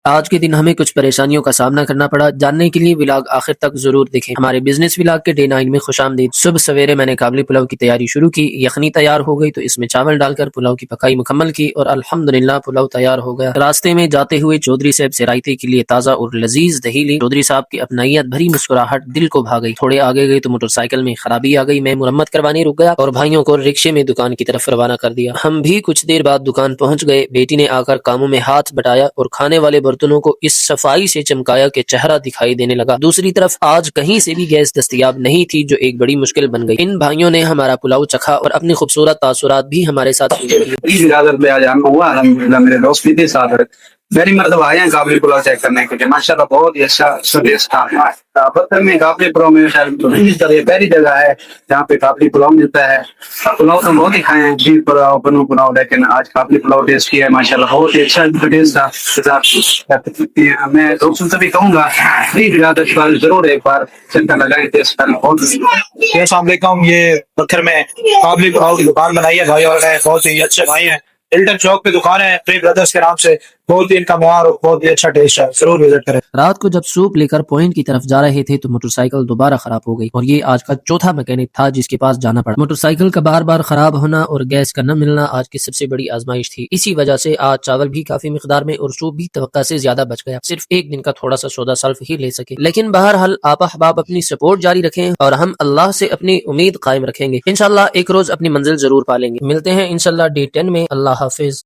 آج کے دن ہمیں کچھ پریشانیوں کا سامنا کرنا پڑا، جاننے کے لیے ولاگ آخر تک ضرور دیکھیں۔ ہمارے بزنس ولاگ کے ڈے 9 میں خوش آمدید۔ صبح سویرے میں نے کابلی پلاؤ کی تیاری شروع کی، یخنی تیار ہو گئی تو اس میں چاول ڈال کر پلاؤ کی پکائی مکمل کی اور الحمدللہ پلاؤ تیار ہو گیا۔ راستے میں جاتے ہوئے چودھری صاحب سے رائتے کے لیے تازہ اور لذیذ دہی لی۔ چودھری صاحب کی اپنائیت بھری مسکراہٹ دل کو بھا گئی۔ تھوڑے آگے گئے تو موٹر سائیکل میں خرابی آ گئی، میں مرمت کروانے رک گیا اور بھائیوں کو رکشے میں دکان کی طرف روانہ کر دیا۔ ہم بھی کچھ دیر بعد دکان پہنچ گئے۔ بیٹی نے آ کر کاموں میں ہاتھ بٹایا اور کھانے والے برتنوں کو اس صفائی سے چمکایا کہ چہرہ دکھائی دینے لگا۔ دوسری طرف آج کہیں سے بھی گیس دستیاب نہیں تھی، جو ایک بڑی مشکل بن گئی۔ ان بھائیوں نے ہمارا پلاؤ چکھا اور اپنی خوبصورت تاثرات بھی ہمارے ساتھ میرے دوست بھی تھے ساتھ، میری مطلب آئے ہیں کابلی پلاؤ چیک کرنے کے لیے۔ ماشاء اللہ بہت ہی اچھا ٹیسٹ تھا۔ پتھر میں کابلی پلاؤ میں یہ پہلی جگہ ہے جہاں پہ کابلی پلاؤ ملتا ہے۔ پلاؤ تو بہت ہی کھائے ہیں، بیف پلاؤ، بنو پلاؤ، لیکن آج کابلی پلاؤ ٹیسٹ کیا ہے۔ ماشاء اللہ بہت ہی اچھا ٹیسٹ تھا۔ میں دوستوں سے بھی کہوں گا ضرور ایک بار چکر لگائیں، ٹیسٹ کرنا بہت۔ السلام علیکم، یہ پتھر میں کابلی پلاؤ کی دکان بنائی ہے بھائی اور بہت ہی اچھے بھائی ہیں۔ ہلٹن چوک پہ دکان ہے پری بردرز کے نام سے، بہت ہی ان کا معیار اور بہت ہی اچھا ٹیسٹ ہے، ضرور وزٹ کریں۔ رات کو جب سوپ لے کر پوائنٹ کی طرف جا رہے تھے تو موٹر سائیکل دوبارہ خراب ہو گئی اور یہ آج کا چوتھا میکینک تھا جس کے پاس جانا پڑا۔ موٹر سائیکل کا بار بار خراب ہونا اور گیس کا نہ ملنا آج کی سب سے بڑی آزمائش تھی۔ اسی وجہ سے آج چاول بھی کافی مقدار میں اور سوپ بھی توقع سے زیادہ بچ گیا، صرف ایک دن کا تھوڑا سا سودا سلف ہی لے سکے۔ لیکن بہرحال آپ احباب اپنی سپورٹ جاری رکھیں اور ہم اللہ سے اپنی امید قائم رکھیں گے، انشاءاللہ ایک روز اپنی منزل ضرور پالیں گے۔ ملتے ہیں انشاءاللہ ڈے 10 میں۔ اللہ حافظ۔